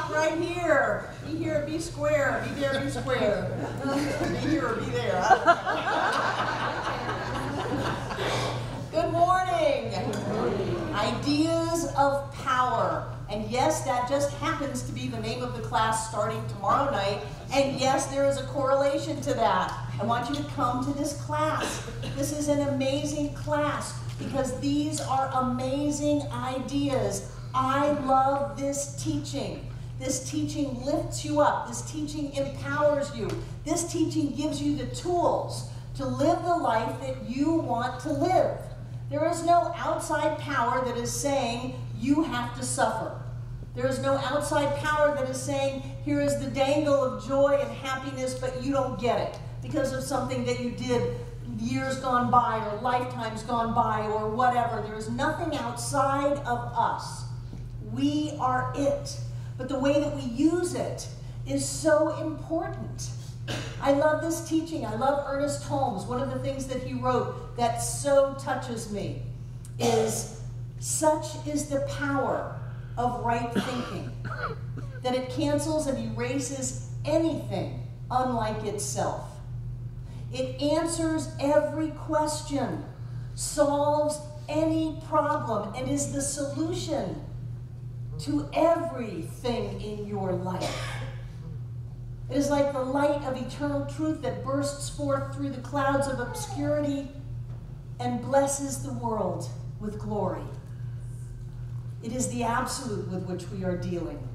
stop right here. Be here, be square. Be there, be square. Be here or be there. Good morning. Ideas of power. And yes, that just happens to be the name of the class starting tomorrow night. And yes, there is a correlation to that. I want you to come to this class. This is an amazing class because these are amazing ideas. I love this teaching. This teaching lifts you up. This teaching empowers you. This teaching gives you the tools to live the life that you want to live. There is no outside power that is saying you have to suffer. There is no outside power that is saying here is the dangle of joy and happiness, but you don't get it because of something that you did years gone by or lifetimes gone by or whatever. There is nothing outside of us. We are it. But the way that we use it is so important. I love this teaching. I love Ernest Holmes. One of the things that he wrote that so touches me is, such is the power of right thinking, that it cancels and erases anything unlike itself. It answers every question, solves any problem, and is the solution to everything in your life. It is like the light of eternal truth that bursts forth through the clouds of obscurity and blesses the world with glory. It is the absolute with which we are dealing,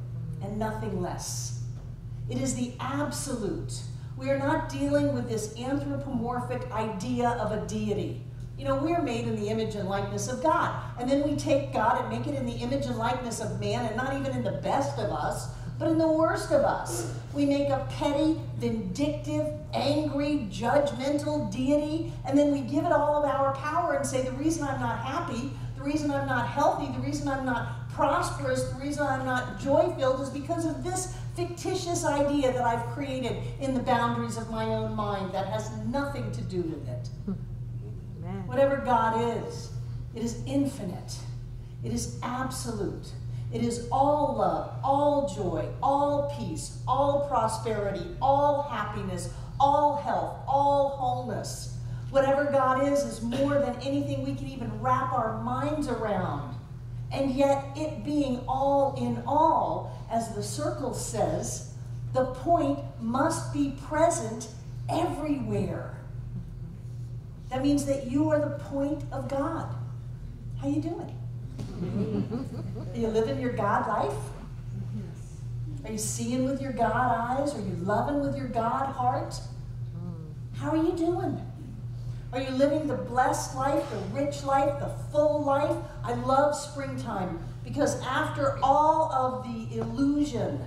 and nothing less. It is the absolute. We are not dealing with this anthropomorphic idea of a deity. You know, we're made in the image and likeness of God. And then we take God and make it in the image and likeness of man, and not even in the best of us, but in the worst of us. We make a petty, vindictive, angry, judgmental deity, and then we give it all of our power and say, the reason I'm not happy, the reason I'm not healthy, the reason I'm not prosperous, the reason I'm not joy-filled is because of this fictitious idea that I've created in the boundaries of my own mind that has nothing to do with it. Amen. Whatever God is, it is infinite. It is absolute. It is all love, all joy, all peace, all prosperity, all happiness, all health, all wholeness. Whatever God is more than anything we can even wrap our minds around. And yet, it being all in all, as the circle says, the point must be present everywhere. That means that you are the point of God. How you doing? Are you living your God life? Are you seeing with your God eyes? Are you loving with your God heart? How are you doing? Are you living the blessed life, the rich life, the full life? I love springtime because after all of the illusion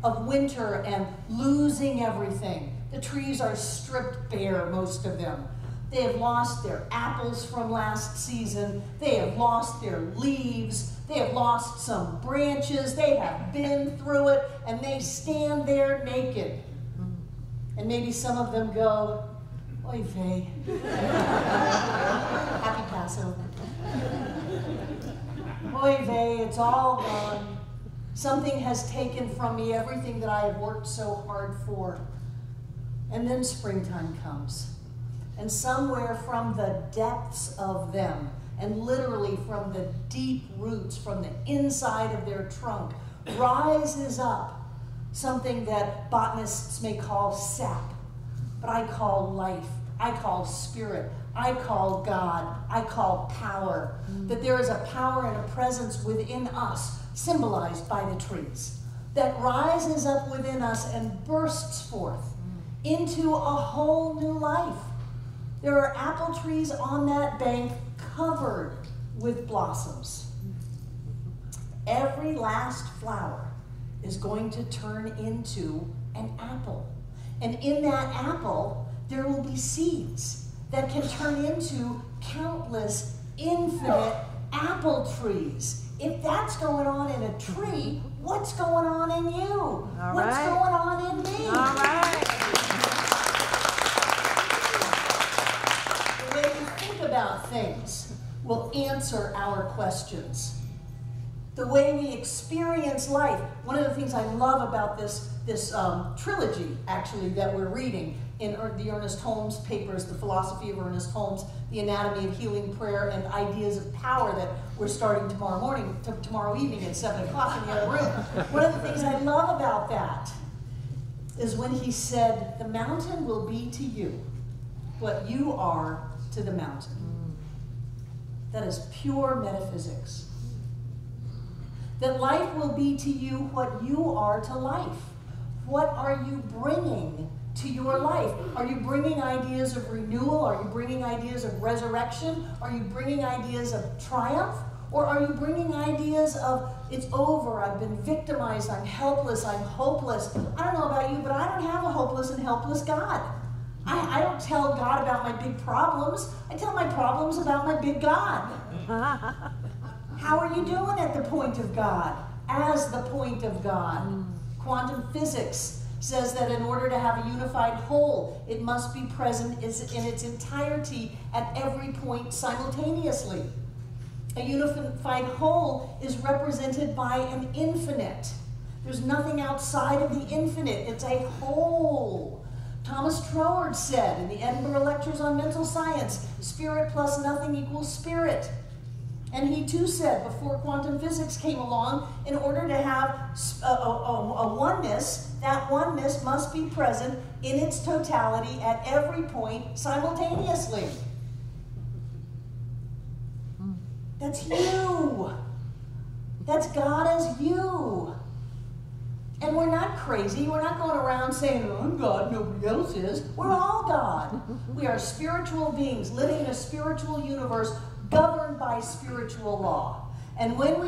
of winter and losing everything, the trees are stripped bare, most of them. They have lost their apples from last season. They have lost their leaves. They have lost some branches. They have been through it, and they stand there naked. And maybe some of them go, oy vey. Happy Passover. Oy vey, it's all gone. Something has taken from me everything that I have worked so hard for. And then springtime comes. And somewhere from the depths of them, and literally from the deep roots, from the inside of their trunk, rises up something that botanists may call sap, but I call life, I call spirit, I call God, I call power. That there is a power and a presence within us, symbolized by the trees, that rises up within us and bursts forth into a whole new life. There are apple trees on that bank covered with blossoms. Every last flower is going to turn into an apple. And in that apple, there will be seeds that can turn into countless, infinite apple trees. If that's going on in a tree, what's going on in you? What's going on in me? All right. About things will answer our questions. the way we experience life. One of the things I love about this trilogy, actually, that we're reading in the Ernest Holmes papers, The Philosophy of Ernest Holmes, The Anatomy of Healing Prayer, and Ideas of Power, that we're starting tomorrow evening at 7 o'clock in the other room. One of the things I love about that is when he said, the mountain will be to you what you are to the mountain. That is pure metaphysics. That life will be to you what you are to life. What are you bringing to your life? Are you bringing ideas of renewal? Are you bringing ideas of resurrection? Are you bringing ideas of triumph? Or are you bringing ideas of, it's over, I've been victimized, I'm helpless, I'm hopeless? I don't know about you, but I don't have a hopeless and helpless God. I don't tell God about my big problems. I tell my problems about my big God. How are you doing at the point of God? As the point of God. Quantum physics says that in order to have a unified whole, it must be present in its entirety at every point simultaneously. A unified whole is represented by an infinite. There's nothing outside of the infinite. It's a whole. Thomas Troward said in the Edinburgh Lectures on Mental Science, spirit plus nothing equals spirit. And he too said, before quantum physics came along, in order to have a oneness, that oneness must be present in its totality at every point simultaneously. That's you. That's God as you. And we're not crazy. We're not going around saying, oh, I'm God, nobody else is. We're all God. We are spiritual beings living in a spiritual universe governed by spiritual law. And when we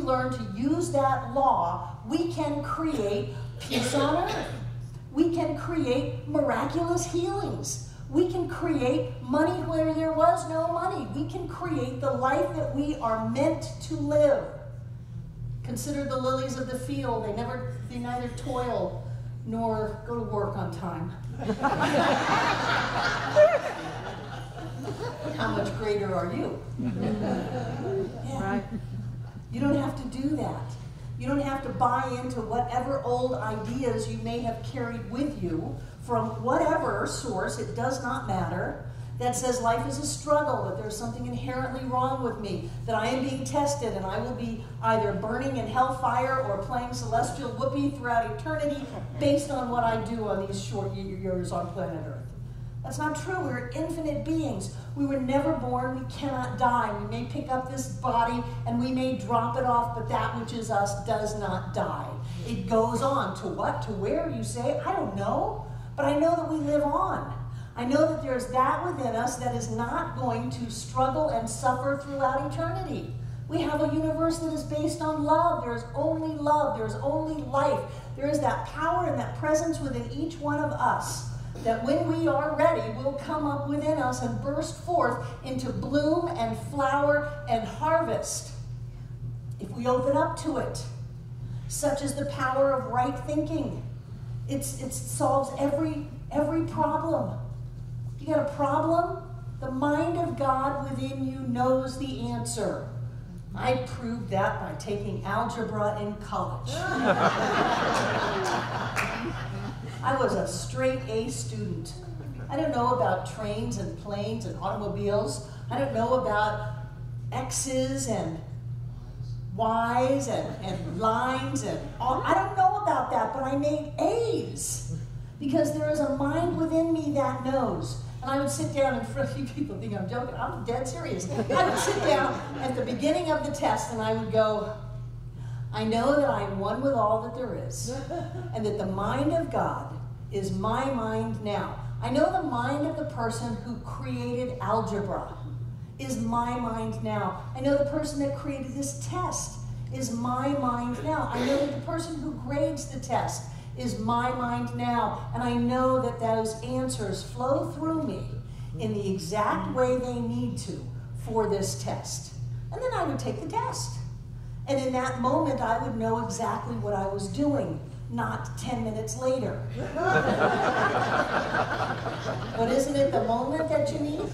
learn to use that law, we can create peace on earth. We can create miraculous healings. We can create money where there was no money. We can create the life that we are meant to live. Consider the lilies of the field. They neither toil nor go to work on time. How much greater are you? Yeah. Right. You don't have to do that. You don't have to buy into whatever old ideas you may have carried with you from whatever source, it does not matter, that says life is a struggle, that there's something inherently wrong with me, that I am being tested and I will be either burning in hellfire or playing celestial whoopee throughout eternity based on what I do on these short years on planet Earth. That's not true. We're infinite beings. We were never born. We cannot die. We may pick up this body and we may drop it off, but that which is us does not die. It goes on. To what? To where, you say? I don't know. But I know that we live on. I know that there's that within us that is not going to struggle and suffer throughout eternity. We have a universe that is based on love. There is only love. There is only life. There is that power and that presence within each one of us that when we are ready will come up within us and burst forth into bloom and flower and harvest if we open up to it. Such is the power of right thinking. It solves every problem. You got a problem? The mind of God within you knows the answer. I proved that by taking algebra in college. I was a straight A student. I don't know about trains and planes and automobiles. I don't know about X's and Y's and lines and all. I don't know about that, but I made A's because there is a mind within me that knows. And I would sit down in front of you people think I'm joking. I'm dead serious. I would sit down at the beginning of the test and I would go, I know that I am one with all that there is, and that the mind of God is my mind now. I know the mind of the person who created algebra is my mind now. I know the person that created this test is my mind now. I know that the person who grades the test is my mind now. And I know that those answers flow through me in the exact way they need to for this test. And then I would take the test. And in that moment, I would know exactly what I was doing, not 10 minutes later. But isn't it the moment that you need?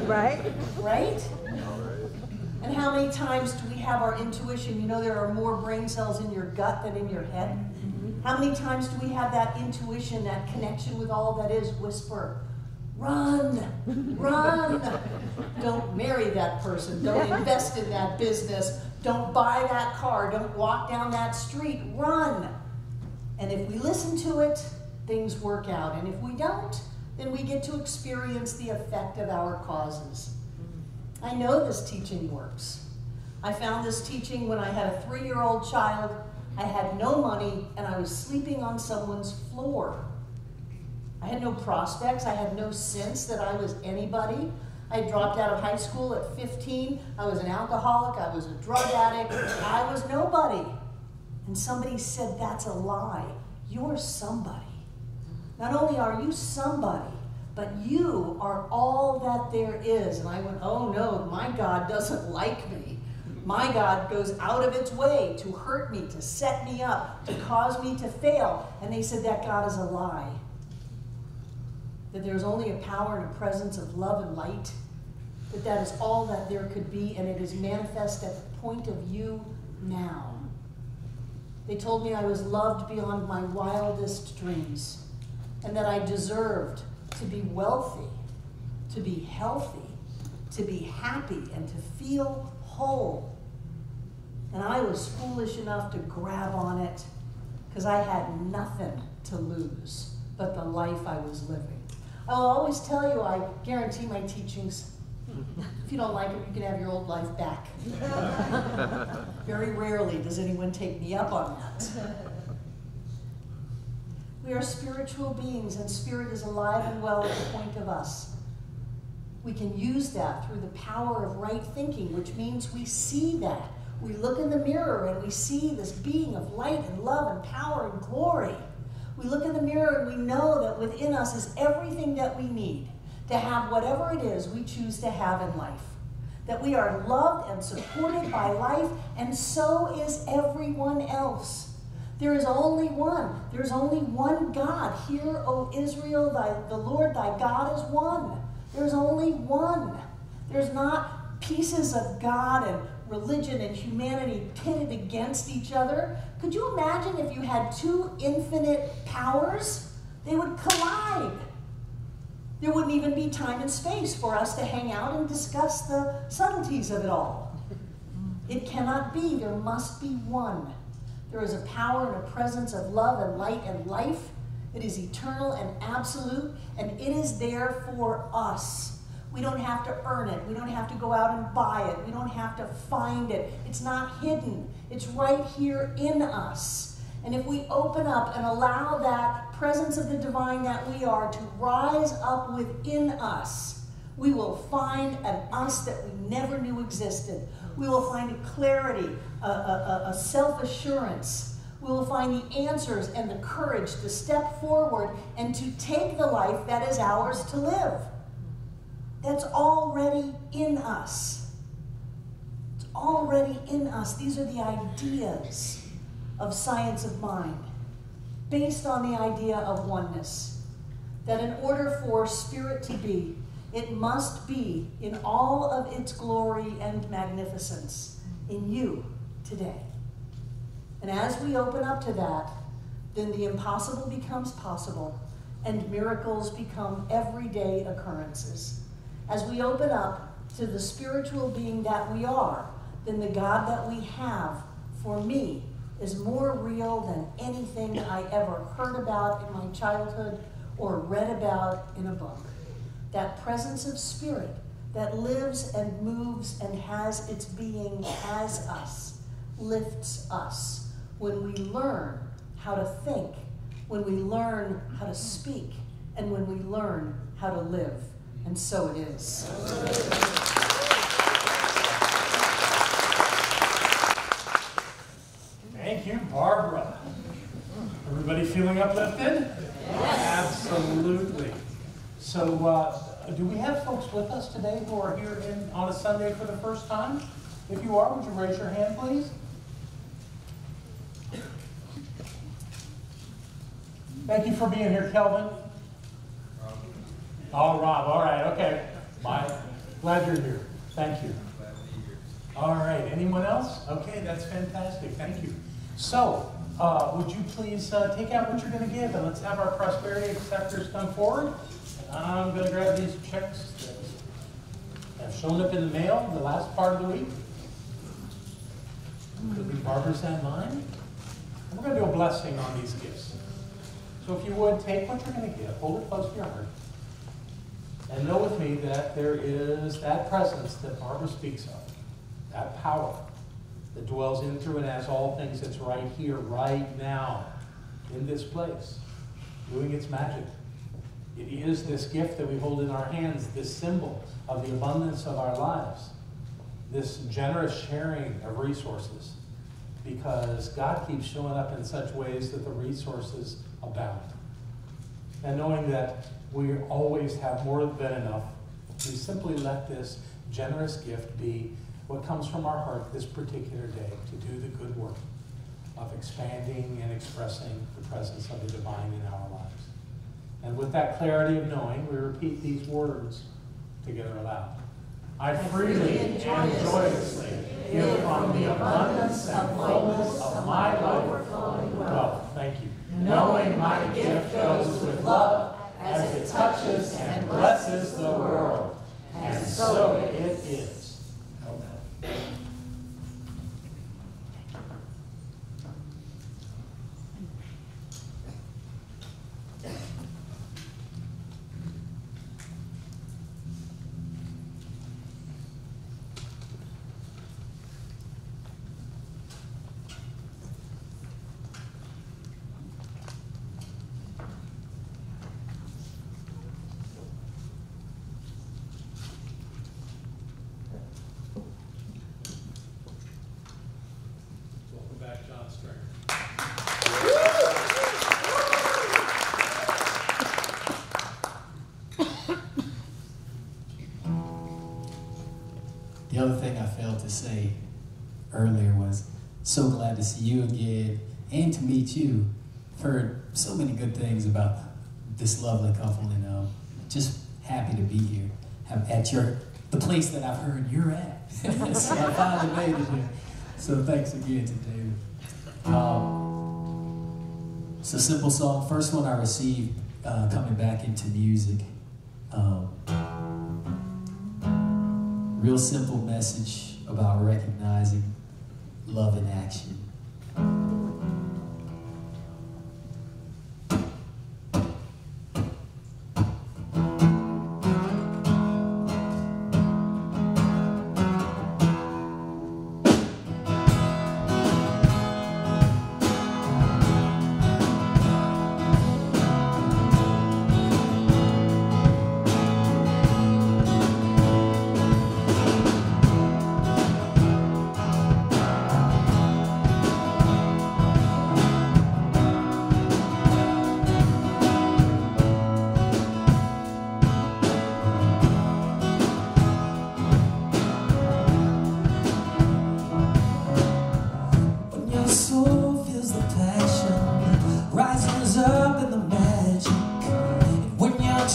Right. Right? And how many times do we have our intuition? You know there are more brain cells in your gut than in your head? How many times do we have that intuition, that connection with all that is? Whisper, run, run. Don't marry that person. Don't invest in that business. Don't buy that car. Don't walk down that street. Run. And if we listen to it, things work out. And if we don't, then we get to experience the effect of our causes. I know this teaching works. I found this teaching when I had a 3-year-old child. I had no money, and I was sleeping on someone's floor. I had no prospects. I had no sense that I was anybody. I dropped out of high school at 15. I was an alcoholic. I was a drug addict. I was nobody. And somebody said, that's a lie. You're somebody. Not only are you somebody, but you are all that there is. And I went, oh no, my God doesn't like me. My God goes out of its way to hurt me, to set me up, to cause me to fail. And they said that God is a lie. That there's only a power and a presence of love and light. That is all that there could be, and it is manifest at the point of you now. They told me I was loved beyond my wildest dreams, and that I deserved to be wealthy, to be healthy, to be happy, and to feel whole. And I was foolish enough to grab on it because I had nothing to lose but the life I was living. I'll always tell you, I guarantee my teachings. If you don't like it, you can have your old life back. Very rarely does anyone take me up on that. We are spiritual beings, and spirit is alive and well at the point of us. We can use that through the power of right thinking, which means we see that. We look in the mirror and we see this being of light and love and power and glory. We look in the mirror and we know that within us is everything that we need to have whatever it is we choose to have in life. That we are loved and supported by life, and so is everyone else. There is only one. There's only one God. Hear, O Israel, the Lord thy God is one. There's only one. There's not pieces of God and religion and humanity pitted against each other. Could you imagine if you had two infinite powers? They would collide. There wouldn't even be time and space for us to hang out and discuss the subtleties of it all. It cannot be. There must be one. There is a power and a presence of love and light and life. It is eternal and absolute, and it is there for us. We don't have to earn it. We don't have to go out and buy it. We don't have to find it. It's not hidden. It's right here in us. And if we open up and allow that presence of the divine that we are to rise up within us, we will find an us that we never knew existed. We will find a clarity, a self-assurance. We will find the answers and the courage to step forward and to take the life that is ours to live. That's already in us. It's already in us. These are the ideas of science of mind, based on the idea of oneness. That in order for spirit to be, it must be in all of its glory and magnificence in you today. And as we open up to that, then the impossible becomes possible, and miracles become everyday occurrences. As we open up to the spiritual being that we are, then the God that we have, for me, is more real than anything I ever heard about in my childhood or read about in a book. That presence of spirit that lives and moves and has its being as us, lifts us when we learn how to think, when we learn how to speak, and when we learn how to live. And so it is. Thank you, Barbara. Everybody feeling uplifted? Yes. Absolutely. So, do we have folks with us today who are here on a Sunday for the first time? If you are, would you raise your hand, please? Thank you for being here, Kelvin. Oh, Rob, all right, okay. Bye. Glad you're here. Thank you. All right, anyone else? Okay, that's fantastic, thank you. So, would you please take out what you're going to give, and let's have our prosperity acceptors come forward. I'm going to grab these checks that have shown up in the mail the last part of the week. Could be Barbara's and mine. And we're going to do a blessing on these gifts. So if you would, take what you're going to give, hold it close to your heart, and know with me that there is that presence that Barbara speaks of, that power that dwells in, through, and as all things that's right here, right now, in this place, doing its magic. It is this gift that we hold in our hands, this symbol of the abundance of our lives, this generous sharing of resources, because God keeps showing up in such ways that the resources abound. And knowing that we always have more than enough, we simply let this generous gift be what comes from our heart this particular day to do the good work of expanding and expressing the presence of the divine in our lives. And with that clarity of knowing, we repeat these words together aloud. I freely and joyously give from the abundance and fullness of my life. Well, thank you. Knowing my gift goes with love as it touches and blesses the world. And so it is. The other thing I failed to say earlier was so glad to see you again and to meet you. I've heard so many good things about this lovely couple, and just happy to be here at the place that I've heard you're at. So I finally made it here. So thanks again to David. It's a simple song. First one I received coming back into music. Real simple message about recognizing love in action.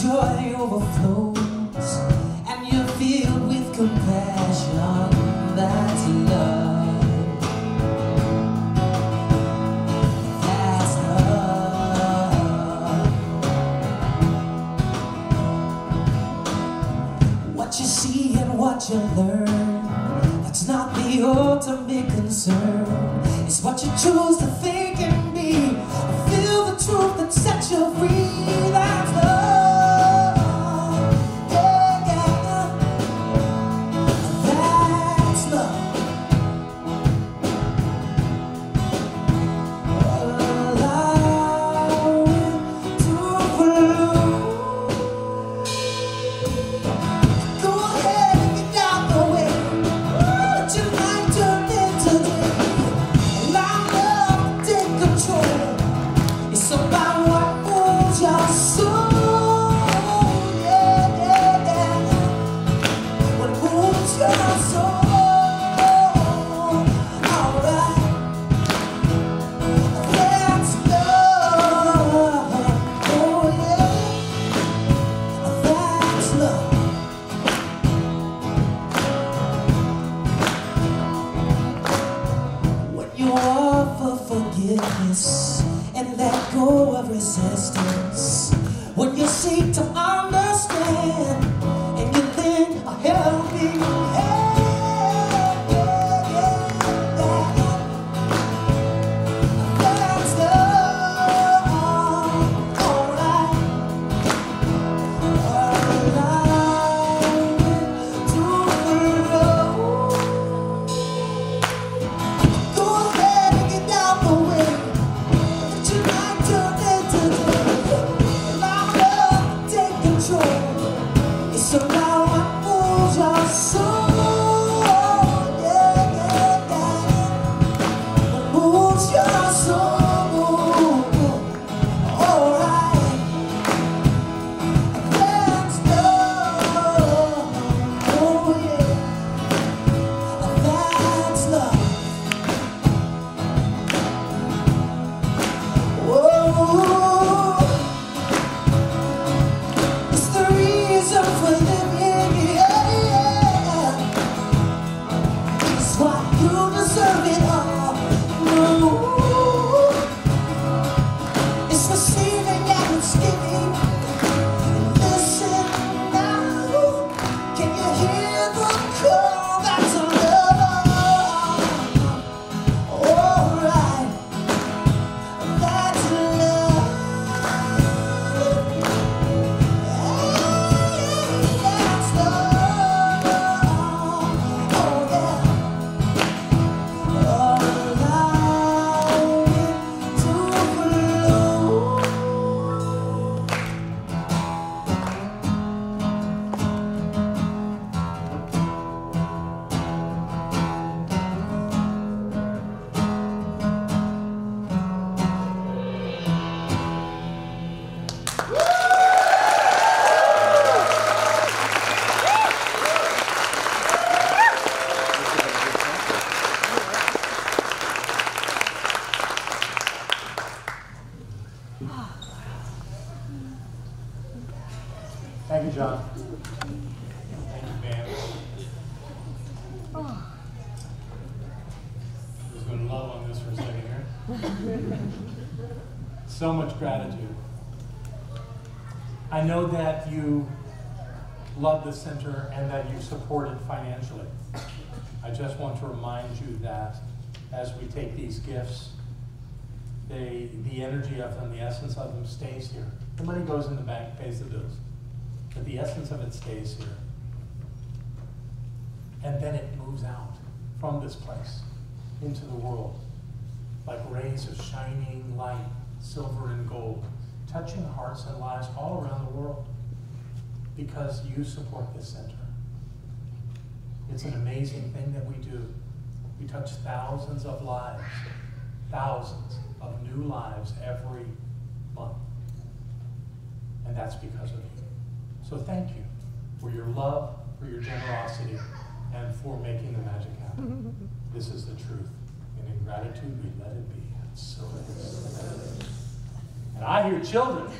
Joy overflows and you're filled with compassion. That's love. That's love. What you see and what you learn, that's not the ultimate concern. It's what you choose to think and be. Feel the truth that sets you free. That's love. sickness and let go of resistance. When you seek to understand and you lend a helping hand. So now I move your soul, yeah, yeah, yeah. Moves your soul, alright. That's love, oh yeah. That's love. Whoa. It's the reason for living, yeah, yeah. It's why you deserve it all. No. It's receiving and it's giving. Listen now. Can you hear the call? That's love. Alright. That's love. That's love, oh yeah. Allow it to flow. Thank you, John. Thank you, man. Just going to love on this for a second here. So much gratitude. I know that you love the center and that you support it financially. I just want to remind you that as we take these gifts, the energy of them, the essence of them stays here. The money goes in the bank, pays the bills. But the essence of it stays here. And then it moves out from this place into the world like rays of shining light, silver and gold, touching hearts and lives all around the world because you support this center. It's an amazing thing that we do. We touch thousands of lives, thousands of new lives every month. And that's because of you. So thank you for your love, for your generosity, and for making the magic happen. This is the truth. And in gratitude, we let it be. And so it is. And I hear children.